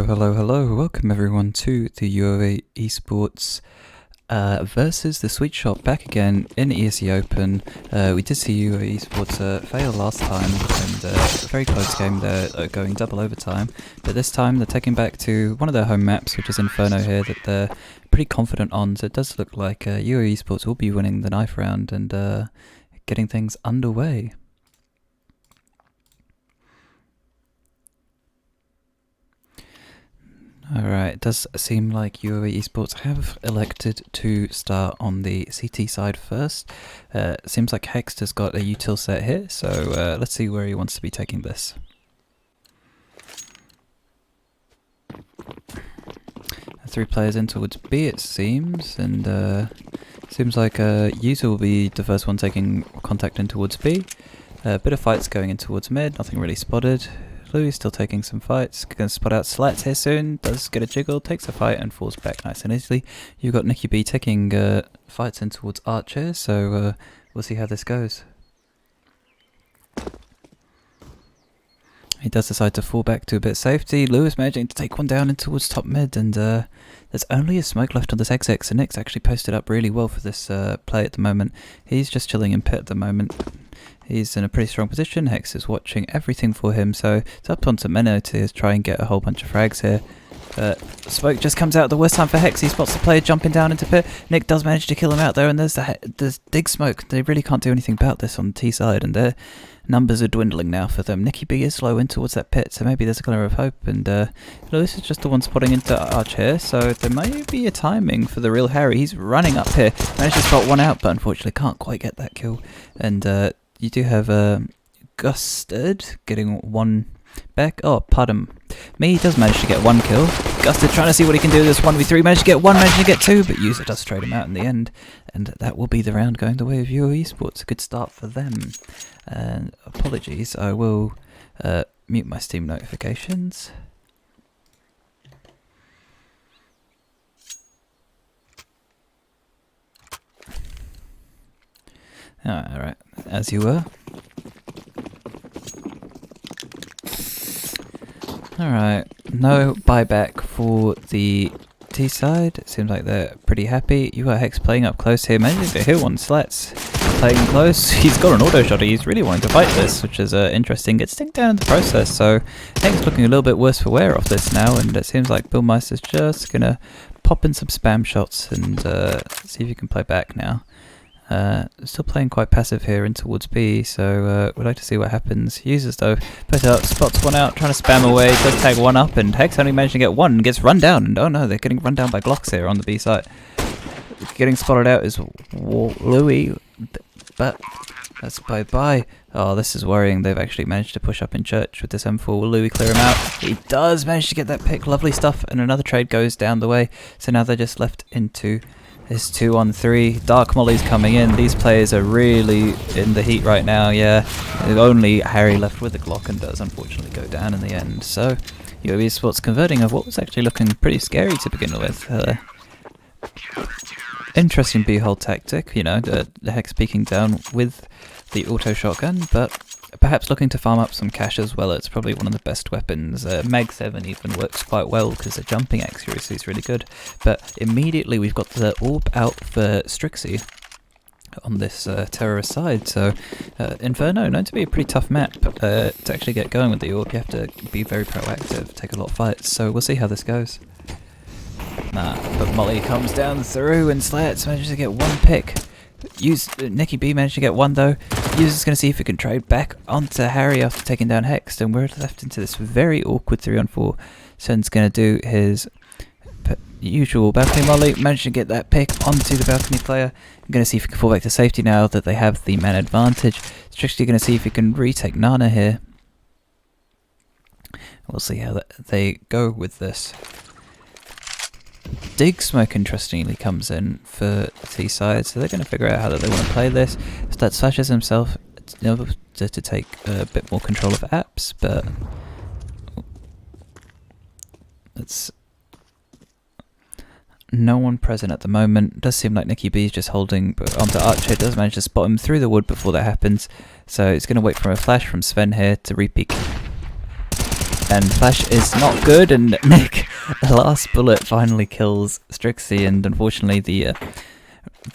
Hello. Welcome everyone to the UoA Esports versus the Sweet Shop back again in ESEA Open. We did see UoA Esports fail last time, and a very close game there, going double overtime. But this time they're taking back to one of their home maps, which is Inferno here, that they're pretty confident on. So it does look like UoA Esports will be winning the knife round and getting things underway. Alright, it does seem like UoA Esports have elected to start on the CT side first. Seems like Hexter's got a util set here, so let's see where he wants to be taking this. Three players in towards B it seems, and seems like User will be the first one taking contact in towards B. A bit of fights going in towards mid, nothing really spotted. Louis still taking some fights, gonna spot out Slats here soon, does get a jiggle, takes a fight and falls back nice and easily. You've got Nicky B taking fights in towards Arch here, so we'll see how this goes. He does decide to fall back to a bit of safety. Lewis managing to take one down in towards top mid, and there's only a smoke left on this exit, so Nick's actually posted up really well for this play at the moment. He's just chilling in pit at the moment. He's in a pretty strong position. Hex is watching everything for him, so it's up onto Menno to try and get a whole bunch of frags here. Smoke just comes out at the worst time for Hex. He spots the player jumping down into pit. Nick does manage to kill him out there, and there's Dig Smoke. They really can't do anything about this on the T side, and their numbers are dwindling now for them. Nicky B is slow in towards that pit, so maybe there's a glimmer of hope, and Lewis is just the one spotting into Arch here, so there may be a timing for the real Harry. He's running up here, managed to spot one out, but unfortunately can't quite get that kill, and you do have Gusted getting one back. Oh, pardon me, he does manage to get one kill. Gusted trying to see what he can do with this 1v3, managed to get one, managed to get two, but User does trade him out in the end, and that will be the round going the way of UoA Esports. A good start for them. And apologies, I will mute my Steam notifications. Alright, as you were. Alright, no buyback for the T side. It seems like they're pretty happy. You got Hex playing up close here, managing to hit one. Slats playing close. He's got an auto shot. He's really wanting to fight this, which is interesting. Gets taken down in the process, so Hex looking a little bit worse for wear off this now, and it seems like Bill Meister's just gonna pop in some spam shots and see if you can play back now. Still playing quite passive here in towards B, so we'd like to see what happens. Users though, put up, spots one out, trying to spam away, does tag one up, and Hex only managed to get one, and gets run down, and oh no, they're getting run down by Glocks here on the B side. Getting spotted out is Louis, but that's bye-bye. Oh, this is worrying. They've actually managed to push up in church with this M4. Will Louis clear him out? He does manage to get that pick, lovely stuff, and another trade goes down the way, so now they're just left into this 2-on-3. Dark Molly's coming in. These players are really in the heat right now, yeah. There's only Harry left with the Glock and does unfortunately go down in the end. So, UoA Esports converting of what was actually looking pretty scary to begin with. Interesting B-hole tactic, you know, the Hex peeking down with the auto shotgun, but perhaps looking to farm up some cash as well. It's probably one of the best weapons. Mag 7 even works quite well because the jumping accuracy is really good. But immediately we've got the orb out for Strixie on this terrorist side. So Inferno, known to be a pretty tough map to actually get going with the orb. You have to be very proactive, take a lot of fights. So we'll see how this goes. But Molly comes down through and Slats manages to get one pick. Nicky B managed to get one though. User's going to see if he can trade back onto Harry after taking down Hex, and we're left into this very awkward 3-on-4. Sen's going to do his usual balcony molly, managed to get that pick onto the balcony player. I'm going to see if he can fall back to safety now that they have the man advantage. Strictly going to see if he can retake Nana here. We'll see how they go with this. Dig Smoke interestingly comes in for T side, so they're going to figure out how they want to play this. Stat slashes himself to take a bit more control of apps, but it's no one present at the moment. It does seem like Nicky B is just holding onto Archer. Does manage to spot him through the wood before that happens, so it's going to wait for a flash from Sven here to repeat. And flash is not good, and Nick, the last bullet finally kills Strixie, and unfortunately the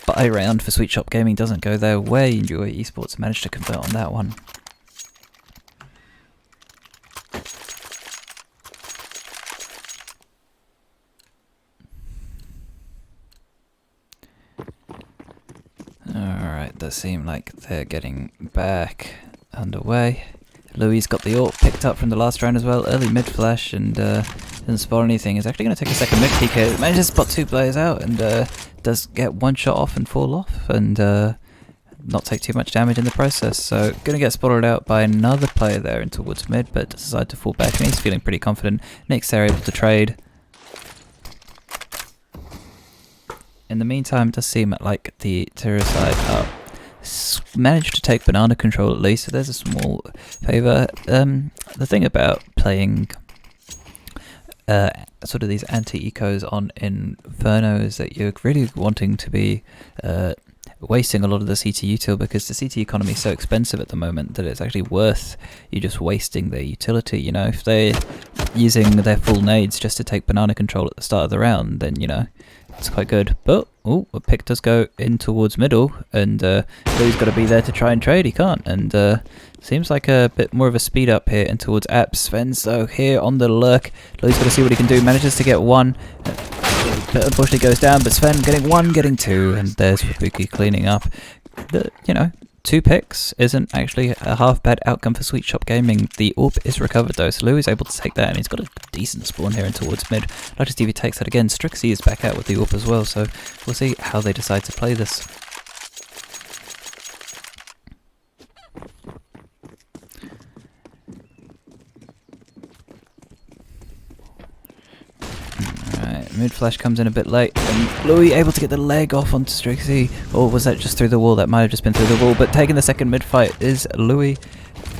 buy round for Sweet Shop Gaming doesn't go their way, and UoA Esports managed to convert on that one. Alright, does seem like they're getting back underway. Louis got the AWP picked up from the last round as well. Early mid flash and didn't spot anything. He's actually going to take a second mid peek here. Manages to spot 2 players out and does get 1 shot off and fall off and not take too much damage in the process. So going to get spotted out by another player there in towards mid, but decided to fall back and he's feeling pretty confident. Nick's there able to trade. In the meantime, it does seem like the terror side managed to take banana control at least, so there's a small favour. The thing about playing sort of these anti-ecos on Inferno is that you're really wanting to be wasting a lot of the CT util, because the CT economy is so expensive at the moment that it's actually worth you just wasting their utility. You know, if they're using their full nades just to take banana control at the start of the round, then you know it's quite good. But oh, a pick does go in towards middle, and Louis got to be there to try and trade. He can't, and seems like a bit more of a speed up here in towards apps. Sven's though here on the lurk. Louis got to see what he can do. Manages to get 1. But unfortunately goes down, but Sven getting 1, getting 2, and there's Fubuki cleaning up. You know, 2 picks isn't actually a half bad outcome for Sweet Shop Gaming. The AWP is recovered though, so Louis is able to take that, and he's got a decent spawn here in towards mid. I'd like to see if he takes that again. Strixie is back out with the AWP as well, so we'll see how they decide to play this. Mid flash comes in a bit late, and Louis able to get the leg off onto Strixie. Or was that just through the wall? That might have just been through the wall, but taking the second mid fight is Louis.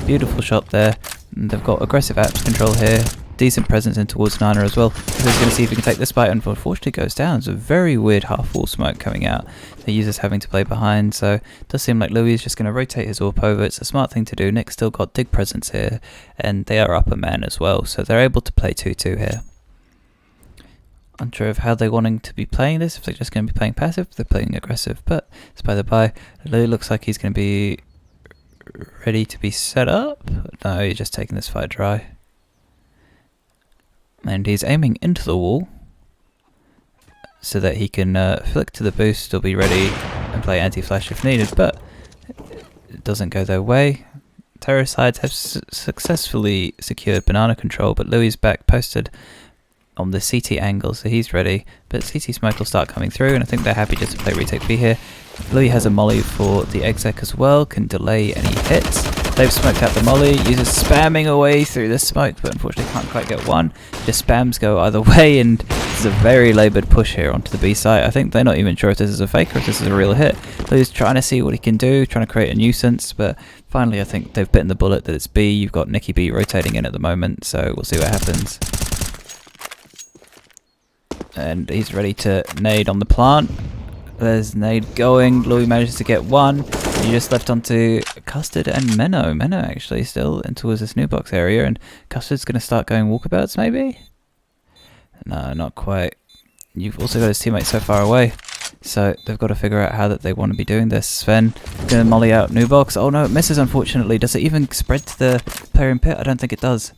Beautiful shot there. And they've got aggressive apps control here. Decent presence in towards Nana as well. So he's going to see if he can take this fight, and unfortunately goes down. It's a very weird half wall smoke coming out. The user's having to play behind, so it does seem like Louis is just going to rotate his AWP over. It's a smart thing to do. Nick's still got dig presence here, and they are up a man as well, so they're able to play 2-2 here. Unsure of how they're wanting to be playing this, if they're just going to be playing passive, if they're playing aggressive, but it's by the by. Louis looks like he's going to be ready to be set up. No, he's just taking this fight dry. And he's aiming into the wall so that he can flick to the boost, still be ready and play anti-flash if needed, but it doesn't go their way. Terror sides have successfully secured banana control, but Louis is back posted on the CT angle, so he's ready, but CT smoke will start coming through, and I think they're happy just to play retake B here. Louis has a molly for the exec as well, can delay any hits. They've smoked out the molly, uses spamming away through the smoke, but unfortunately can't quite get 1. Just spams go either way, and this is a very laboured push here onto the B site. I think they're not even sure if this is a fake or if this is a real hit. Louis trying to see what he can do, trying to create a nuisance, but finally I think they've bitten the bullet that it's B. You've got Nicky B rotating in at the moment, so we'll see what happens. And he's ready to nade on the plant. There's nade going. Louis manages to get 1. He just left onto Custard and Menno. Menno actually still in towards this new box area, and Custard's going to start going walkabouts maybe? No, not quite. You've also got his teammates so far away, so they've got to figure out how that they want to be doing this. Sven going to molly out new box. Oh no, it misses unfortunately. Does it even spread to the player in pit? I don't think it does.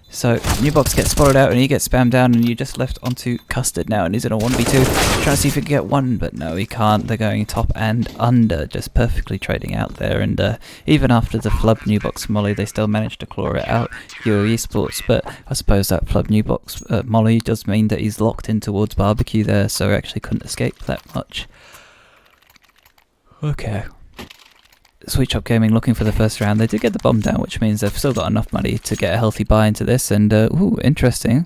So new box gets spotted out and he gets spammed down, and you just left onto Custard now, and he's in a 1v2 trying to see if he can get 1, but no, he can't. They're going top and under, just perfectly trading out there, and even after the flub new box molly they still managed to claw it out. UoA Esports, but I suppose that flub new box molly does mean that he's locked in towards barbecue there, so he actually couldn't escape that much. Okay. Sweet Shop Gaming looking for the first round. They did get the bomb down, which means they've still got enough money to get a healthy buy into this, and ooh, interesting.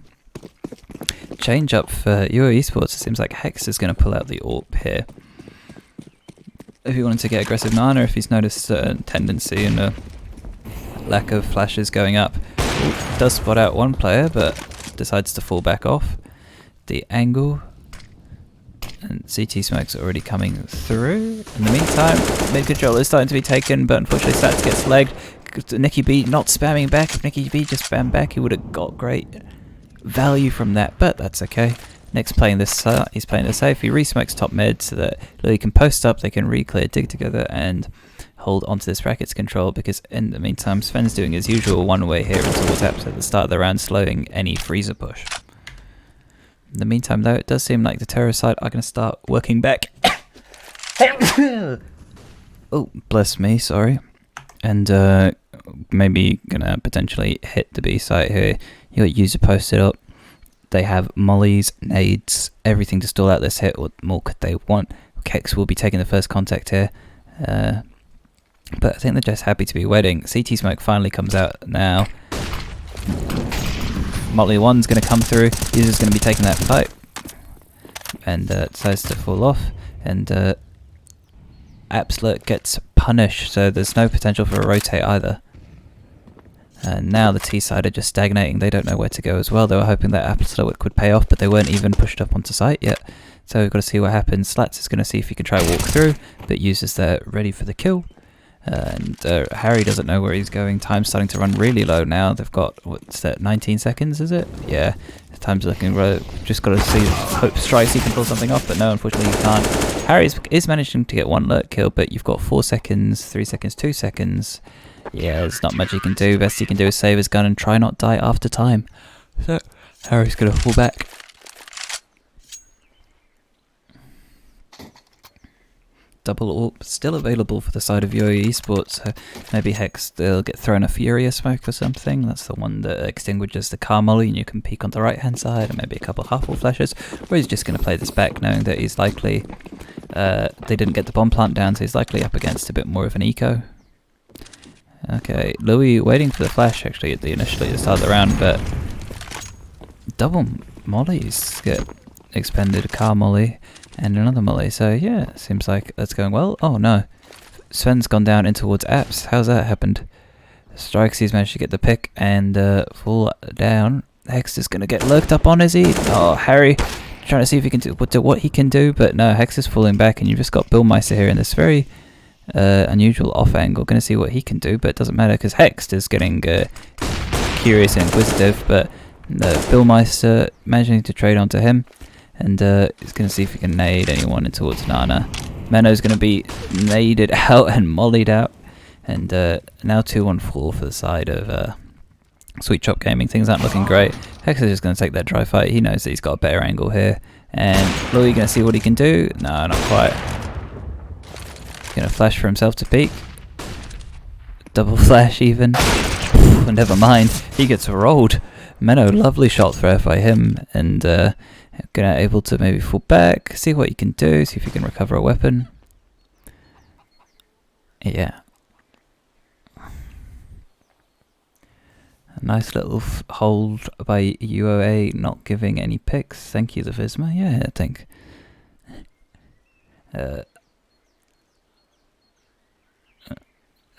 Change up for UoA Esports. It seems like Hex is going to pull out the AWP here. If he wanted to get aggressive Nana, if he's noticed a tendency and a lack of flashes going up. Ooh, does spot out 1 player, but decides to fall back off. The angle And CT Smoke's already coming through. In the meantime, mid control is starting to be taken, but unfortunately Stats gets legged. Nicky B not spamming back. If Nicky B just spammed back, he would have got great value from that, but that's okay. Nick's playing this, he's playing this safe. He re-smokes top mid so that Louis can post up, they can re-clear dig together and hold onto this brackets control, because in the meantime Sven's doing his usual one-way here towards Apps at the start of the round, slowing any freezer push. In the meantime though, it does seem like the terror side are going to start working back. Oh, bless me, sorry. And maybe going to potentially hit the B site here. You got user posted up. They have mollies, nades, everything to stall out this hit. What more could they want? Kex will be taking the first contact here. But I think they're just happy to be waiting. CT Smoke finally comes out now. Motley 1's going to come through. User's going to be taking that fight. And decides to fall off. And Absolute gets punished, so there's no potential for a rotate either. And now the T side are just stagnating. They don't know where to go as well. They were hoping that Absolute would pay off, but they weren't even pushed up onto site yet. So we've got to see what happens. Slats is going to see if he can try to walk through, but Users there ready for the kill. And Harry doesn't know where he's going. Time's starting to run really low now. They've got, what's that, 19 seconds, is it? Yeah, time's looking low. Just got to see, hope Strikes he can pull something off, but no, unfortunately he can't. Harry is managing to get one lurk kill, but you've got 4 seconds, 3 seconds, 2 seconds. Yeah, there's not much he can do. Best he can do is save his gun and try not die after time. So Harry's going to fall back. Double AWP still available for the side of UoA Esports, so maybe Hex, they'll get thrown a Furia smoke or something. That's the one that extinguishes the car molly and you can peek on the right hand side, and maybe a couple half-wall flashes, or he's just going to play this back knowing that he's likely, they didn't get the bomb plant down, so he's likely up against a bit more of an eco. Okay, Louis waiting for the flash actually at the start of the round, but double mollies get expended, a car molly and another molly, so yeah, seems like that's going well. Oh no, Sven's gone down in towards Apps. How's that happened? Strikes, he's managed to get the pick and fall down. Hex is going to get lurked up on, is he? Oh, Harry trying to see if he can do what he can do, but no, Hex is falling back, and you've just got Billmeister here in this very unusual off angle. Going to see what he can do, but it doesn't matter because Hex is getting curious and inquisitive, but Billmeister managing to trade onto him. And he's going to see if he can nade anyone in towards Nana. Menno's going to be naded out and mollied out. And now 2-1-4 for the side of TheSweetShopGaming. Things aren't looking great. Hex is just going to take that dry fight. He knows that he's got a better angle here. And Louis going to see what he can do. No, not quite. Going to flash for himself to peek. Double flash even. Never mind. He gets rolled. Menno, lovely shot throw by him. And gonna able to maybe fall back, see what you can do, see if you can recover a weapon. Yeah. A nice little hold by UoA, not giving any picks. Thank you, the Visma. Yeah, I think.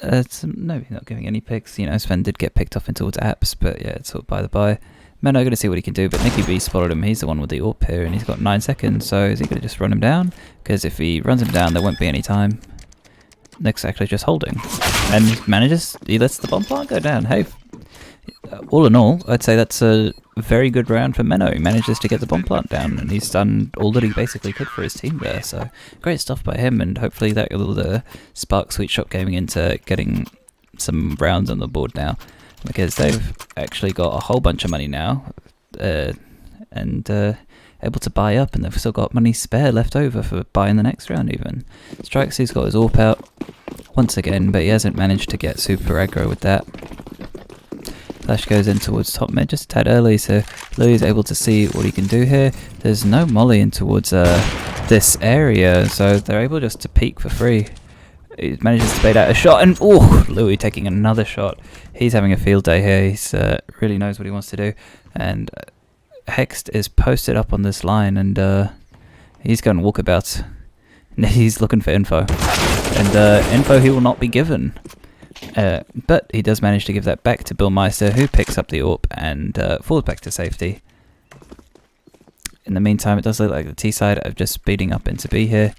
It's maybe not giving any picks. You know, Sven did get picked off in towards Apps, but yeah, it's all by the by. Menno going to see what he can do, but Nicky B spotted him. He's the one with the AWP here, and he's got 9 seconds, so is he going to just run him down? Because if he runs him down, there won't be any time. Nick's actually just holding. And he lets the bomb plant go down. Hey, all in all, I'd say that's a very good round for Menno. He manages to get the bomb plant down, and he's done all that he basically could for his team there, so great stuff by him, and hopefully that will spark SweetShopGaming into getting some rounds on the board now. Because they've actually got a whole bunch of money now, and able to buy up, and they've still got money spare left over for buying the next round even. Strikes, he's got his AWP out once again, but he hasn't managed to get super aggro with that. Flash goes in towards top mid just a tad early, so Louis is able to see what he can do here. There's no molly in towards this area, so they're able just to peek for free. He manages to bait out a shot, and oh, Louis taking another shot. He's having a field day here. He's really knows what he wants to do. And Hext is posted up on this line, and he's going walkabouts. He's looking for info, and info he will not be given. But he does manage to give that back to Billmeister, who picks up the AWP and falls back to safety. In the meantime, it does look like the T side are just speeding up into B here.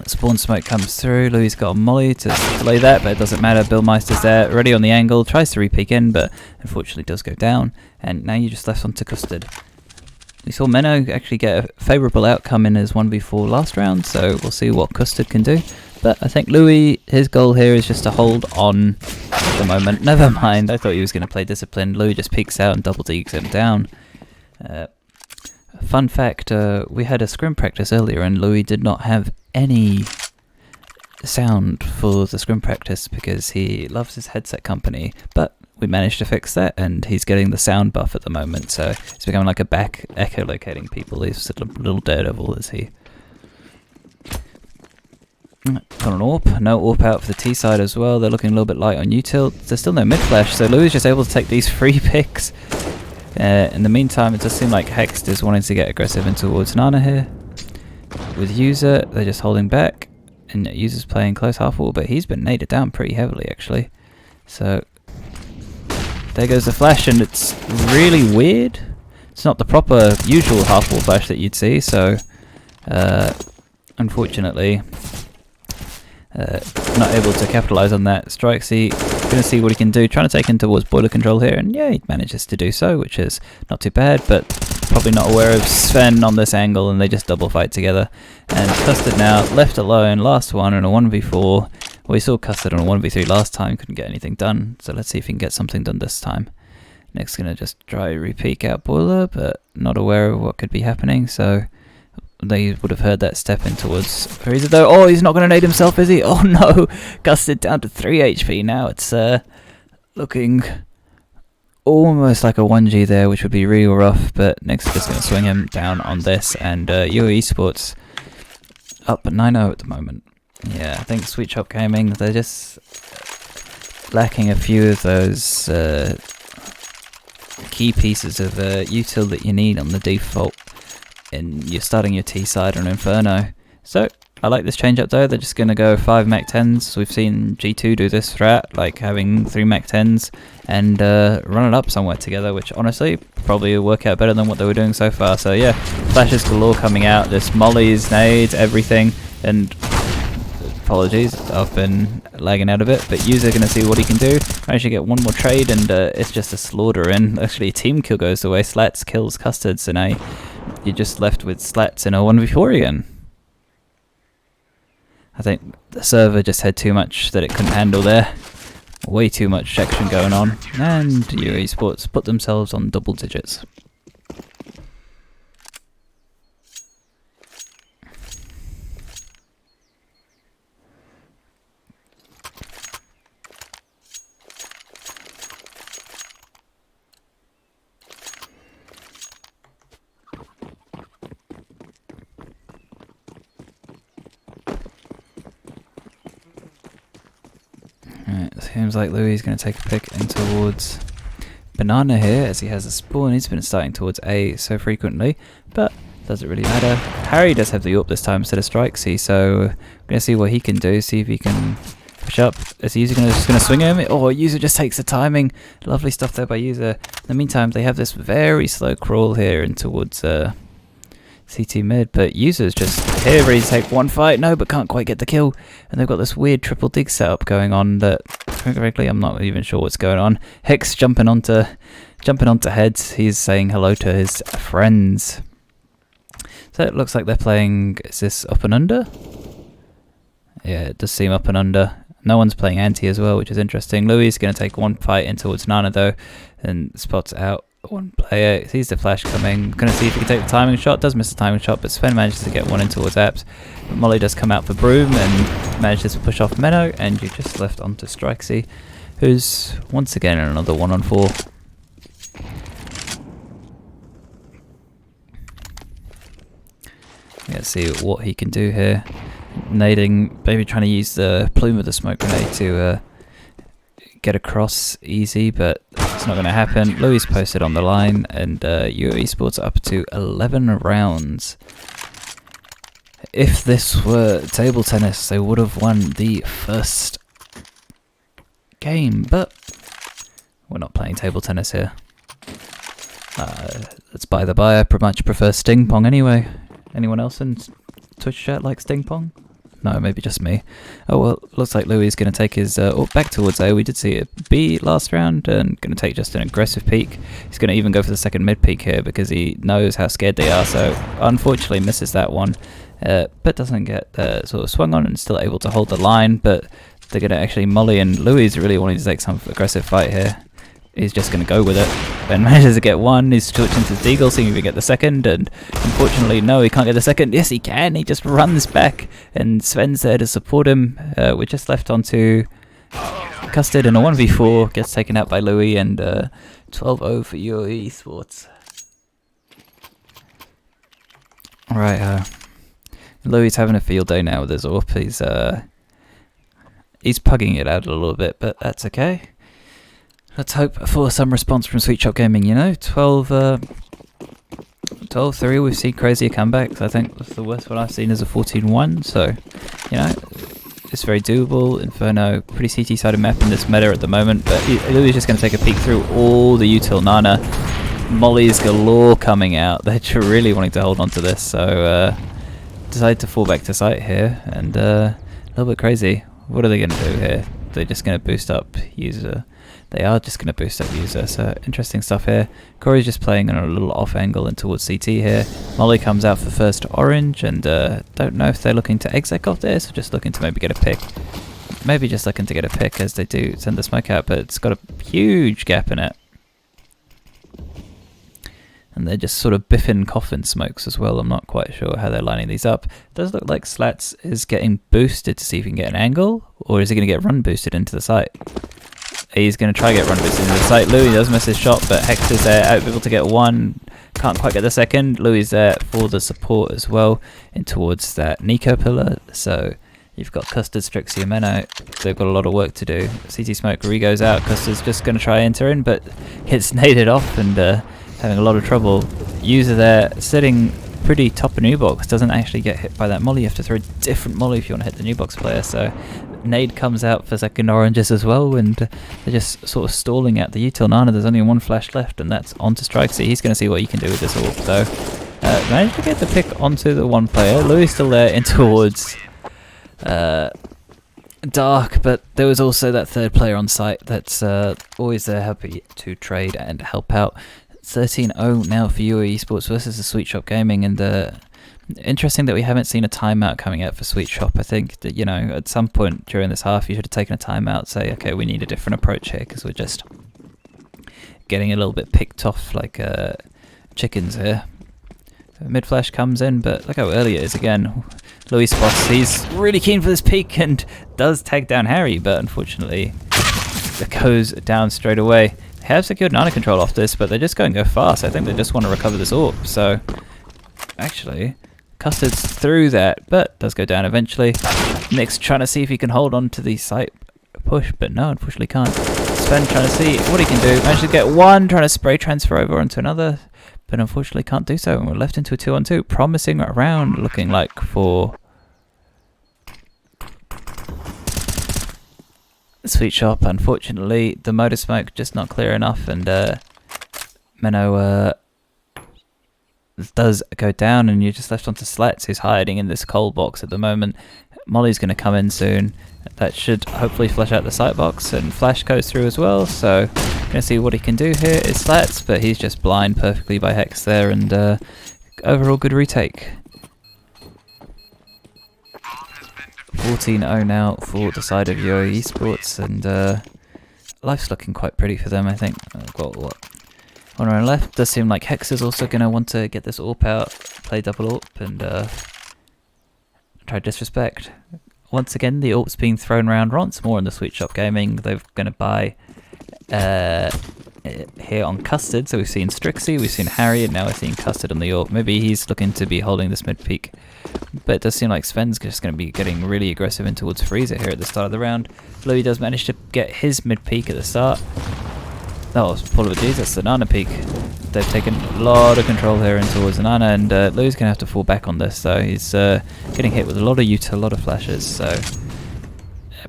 Spawn smoke comes through. Louis got a molly to delay that, but it doesn't matter. Billmeister's there, ready on the angle, tries to re-peek in, but unfortunately does go down. And now you just left onto Custard. We saw Menno actually get a favourable outcome in his 1v4 last round, so we'll see what Custard can do. But I think Louis, his goal here is just to hold on at the moment. Never mind, I thought he was going to play disciplined. Louis just peeks out and double digs him down. Fun fact, we had a scrim practice earlier and Louis did not have any sound for the scrim practice because he loves his headset company, but we managed to fix that and he's getting the sound buff at the moment, so he's becoming like a back echolocating people. He's a little daredevil, is he? Got an AWP, no AWP out for the T side as well. They're looking a little bit light on util. There's still no mid flash, so Louis is just able to take these free picks. In the meantime, it does seem like Hext is wanting to get aggressive in towards Nana here. With User, they're just holding back, and User's playing close half wall, but he's been naded down pretty heavily actually. So there goes the flash, and it's really weird. It's not the proper usual half wall flash that you'd see, so unfortunately not able to capitalize on that. StrikeSea gonna see what he can do, trying to take him towards boiler control here, and yeah, he manages to do so, which is not too bad, but probably not aware of Sven on this angle, and they just double fight together. And Custard now left alone, last one in a 1v4. Well, we saw Custard on a 1v3 last time, couldn't get anything done, so let's see if he can get something done this time. Next gonna just try re-peek out boiler, but not aware of what could be happening, so they would have heard that step in towards Frieza though. Oh, he's not going to nade himself, is he? Oh no! Custard down to 3 HP now. It's looking almost like a 1G there, which would be real rough, but next just going to swing him down on this, and UoA Esports up at 9-0 at the moment. Yeah, I think TheSweetShopGaming, they're just lacking a few of those key pieces of util that you need on the default. And you're starting your T side on Inferno. So I like this change up though. They're just going to go 5 Mach 10s. We've seen G2 do this strat, like having 3 Mach 10s and run it up somewhere together, which honestly probably will work out better than what they were doing so far. So yeah, flashes galore coming out, just mollies, nades, everything. And apologies, I've been lagging out a bit, but User going to see what he can do. Managed to get one more trade, and it's just a slaughter in. Actually, a team kill goes away. Slats kills Custard, so now you're just left with Slats in a 1v4 again. I think the server just had too much that it couldn't handle there. Way too much action going on. And UoA Esports put themselves on double digits. Seems like Louis is going to take a pick in towards Banana here, as he has a spawn. He's been starting towards A so frequently, but doesn't really matter. Harry does have the AWP this time instead of StrikeSea, so we're going to see what he can do, see if he can push up. Is User just going to swing him? Oh, User just takes the timing. Lovely stuff there by User. In the meantime, they have this very slow crawl here in towards CT mid, but User's just here ready to take one fight. No, but can't quite get the kill. And they've got this weird triple dig setup going on that, frankly, I'm not even sure what's going on. Hex jumping onto heads. He's saying hello to his friends. So it looks like they're playing, is this up and under? Yeah, it does seem up and under. No one's playing anti as well, which is interesting. Louis is going to take one fight in towards Nana though, and spots out one player, sees the flash coming, going to see if he can take the timing shot. Does miss the timing shot, but Sven manages to get one in towards Apps. But Molly does come out for Broom and manages to push off Menno, and you just left onto StrikeSea, who's once again in another 1-on-4. Let's see what he can do here. Nading, maybe trying to use the plume of the smoke grenade to get across easy, but it's not going to happen. Louis posted on the line, and UoA Esports up to 11 rounds. If this were table tennis, they would have won the first game, but we're not playing table tennis here. That's by the by, I much prefer Sting Pong anyway. Anyone else in Twitch chat like Sting Pong? No, maybe just me. Oh well, looks like Louis is going to take his back towards A. We did see it B last round, and going to take just an aggressive peek. He's going to even go for the second mid peek here because he knows how scared they are. So unfortunately misses that one, but doesn't get sort of swung on and still able to hold the line. But they're going to actually molly, and Louis is really wanting to take some aggressive fight here. He's just going to go with it and manages to get one. He's switching to Deagle, seeing if he can get the second, and unfortunately no, he can't get the second. Yes, he can. He just runs back, and Sven's there to support him. We're just left onto Custard in a 1v4, gets taken out by Louis, and 12-0 for UoA Esports. Alright, Louis is having a field day now with his AWP. He's pugging it out a little bit, but that's okay. Let's hope for some response from SweetShopGaming, you know. 12-3, we've seen crazier comebacks. I think the worst one I've seen is a 14-1, so, you know, it's very doable. Inferno, pretty CT-sided map in this meta at the moment, but Louis is just going to take a peek through all the util Nana. Mollies galore coming out. They're really wanting to hold on to this, so decide to fall back to site here, and a little bit crazy. What are they going to do here? They're just going to boost up user. They are just going to boost up user, so interesting stuff here. Corey's just playing on a little off angle and towards CT here. Molly comes out for first orange, and don't know if they're looking to exec off this or just looking to maybe get a pick. Maybe just looking to get a pick as they do send the smoke out, but it's got a huge gap in it. And they're just sort of biffing coffin smokes as well. I'm not quite sure how they're lining these up. It does look like Slats is getting boosted to see if he can get an angle, or is he going to get run boosted into the site? He's going to try to get run boosted into the site. Louis does miss his shot, but Hector's there, able to get one. Can't quite get the second. Louis is there for the support as well, in towards that Nico pillar. So you've got Custard, Strixie, and Menno. They've got a lot of work to do. CT smoke, Re goes out. Custard's just going to try enter in, but gets naded off and having a lot of trouble. User there sitting pretty top of new box, doesn't actually get hit by that molly. You have to throw a different molly if you want to hit the new box player. So nade comes out for second oranges as well, and they're just sort of stalling at the util Nana. There's only one flash left, and that's onto Strike. So he's going to see what he can do with this AWP. So managed to get the pick onto the one player. Louis still there in towards Dark, but there was also that third player on site that's always there, happy to trade and help out. 13-0 now for UoA Esports versus the SweetShopGaming, and interesting that we haven't seen a timeout coming out for SweetShop. I think that, you know, at some point during this half you should have taken a timeout, say, okay, we need a different approach here because we're just getting a little bit picked off like chickens here. Mid flash comes in, but look how early it is again. Louis spots, he's really keen for this peek and does tag down Harry, but unfortunately it goes down straight away. They have secured Nana control off this, but they're just going to go fast. I think they just want to recover this AWP. So actually, Custard's through that, but does go down eventually. Nick's trying to see if he can hold on to the site push, but no, unfortunately can't. Sven trying to see what he can do. Managed to get one, trying to spray transfer over onto another, but unfortunately can't do so. And we're left into a 2-on-2. Promising round looking like for Sweet Shop. Unfortunately, the motor smoke just not clear enough, and Menno does go down, and you're just left onto Slats, who's hiding in this coal box at the moment. Molly's going to come in soon. That should hopefully flush out the site box, and Flash goes through as well, so going to see what he can do here is Slats, but he's just blind perfectly by Hex there, and overall good retake. 14-0 now for the side of UoA Esports, and life's looking quite pretty for them, I think. Got what? On our left, does seem like Hex is also going to want to get this AWP out, play double AWP, and try disrespect. Once again, the AWP's being thrown around once more in the SweetShopGaming. They're going to buy here on Custard, so we've seen Strixie, we've seen Harry, and now we're seeing Custard on the AWP. Maybe he's looking to be holding this mid-peak, but it does seem like Sven's just going to be getting really aggressive in towards Freezer here at the start of the round. Louis does manage to get his mid-peak at the start. That was full of a G's, that's the Nana peak. They've taken a lot of control here in towards the Nana, and Louis is going to have to fall back on this, so he's getting hit with a lot of util, a lot of flashes, so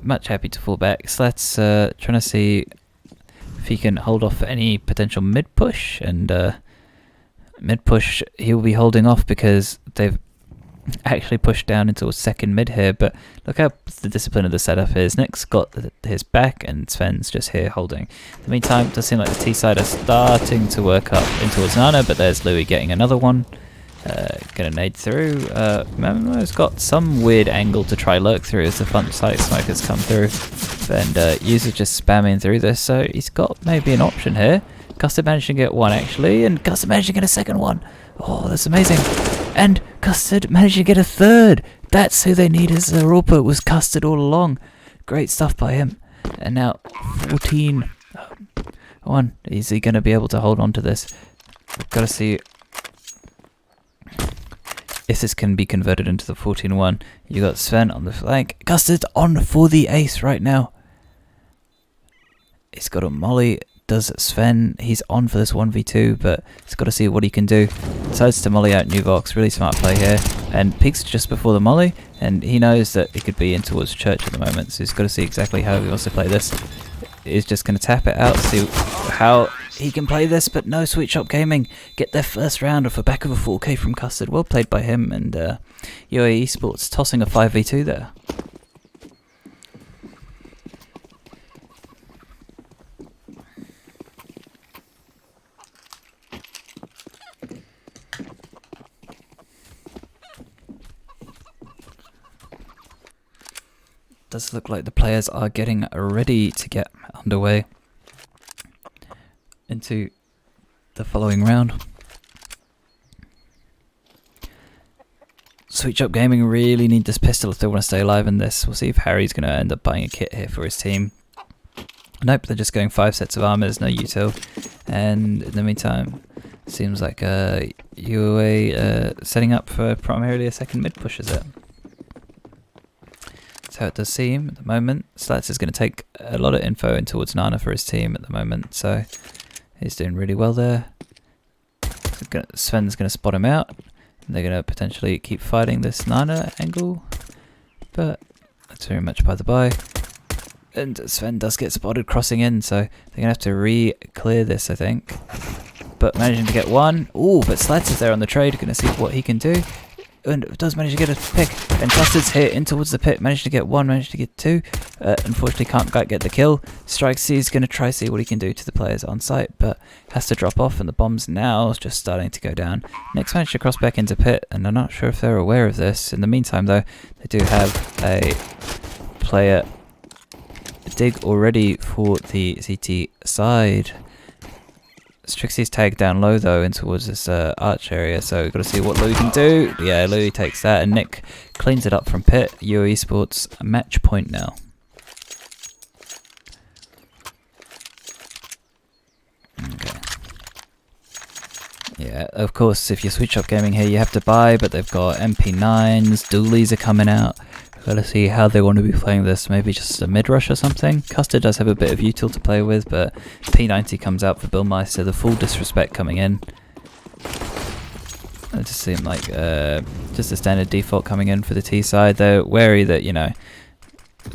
much happy to fall back. So let's trying to see if he can hold off any potential mid push, and mid push, he'll be holding off because they've actually pushed down into a second mid here, but look how the discipline of the setup is. Nick's got his back and Sven's just here holding. In the meantime, it does seem like the T side are starting to work up in towards Nana, but there's Louis getting another one. Gonna nade through. Memo's got some weird angle to try lurk through as the front sight smokers come through, and User just spamming through this, so he's got maybe an option here. Custard managed to get one actually, and Custard managed to get a second one. Oh, that's amazing. And Custard managed to get a third. That's who they need as a Europa, was Custard all along. Great stuff by him. And now 14-1. Is he going to be able to hold on to this? We've got to see if this can be converted into the 14-1. You got Sven on the flank. Custard's on for the ace right now. He's got a molly. Does Sven? He's on for this 1v2, but he's got to see what he can do. Decides to molly out Nuvox. Really smart play here. And peeks just before the molly, and he knows that it could be in towards church at the moment, so he's got to see exactly how he wants to play this. He's just going to tap it out, see how he can play this, but no, TheSweetShopGaming get their first round off the back of a 4K from Custard. Well played by him, and UoA Esports tossing a 5v2 there. Does look like the players are getting ready to get underway into the following round. TheSweetShopGaming really need this pistol if they want to stay alive in this. We'll see if Harry's going to end up buying a kit here for his team. Nope, they're just going 5 sets of armors, no util. And in the meantime, seems like UoA setting up for primarily a second mid push, is it? That's how it does seem at the moment. Slats is going to take a lot of info in towards Nana for his team at the moment, so he's doing really well there. Sven's going to spot him out. They're going to potentially keep fighting this Nana angle, but that's very much by the by. And Sven does get spotted crossing in, so they're going to have to re-clear this, I think. But managing to get one. Ooh, but Slats is there on the trade, going to see what he can do. And does manage to get a pick, and Custard's here in towards the pit, managed to get one, managed to get two, unfortunately can't quite get the kill. Strikes, he's going to try see what he can do to the players on site, but has to drop off, and the bomb's now just starting to go down. Next managed to cross back into pit, and I'm not sure if they're aware of this. In the meantime though, they do have a player dig already for the CT side. Strixie's tagged down low though in towards this arch area, so we've got to see what Louis can do. Yeah, Louis takes that, and Nick cleans it up from pit. UoA Esports match point now. Okay. Yeah, of course, if you're TheSweetShopGaming here, you have to buy, but they've got MP9s, dualies are coming out. Got to see how they want to be playing this. Maybe just a mid rush or something. Custard does have a bit of util to play with, but P90 comes out for Billmeister. The full disrespect coming in. It just seemed like just a standard default coming in for the T side. They're wary that, you know,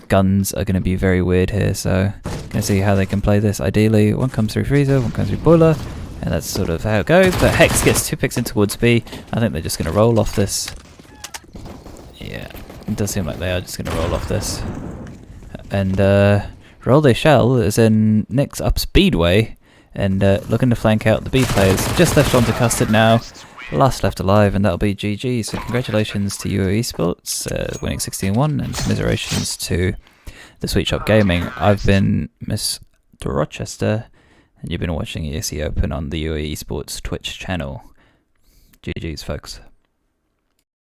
guns are going to be very weird here, so gonna see how they can play this. Ideally, one comes through freezer, one comes through boiler, and that's sort of how it goes. But Hex gets 2 picks in towards B. I think they're just going to roll off this. Yeah. It does seem like they are just going to roll off this. And roll they shall, as in Nick's up Speedway, and looking to flank out the B players. Just left onto Custard now, last left alive, and that'll be GG. So congratulations to UoA Esports, winning 16-1, and commiserations to TheSweetShopGaming. I've been Mr. Rochester, and you've been watching ESEA Open on the UoA Esports Twitch channel. GG's, folks.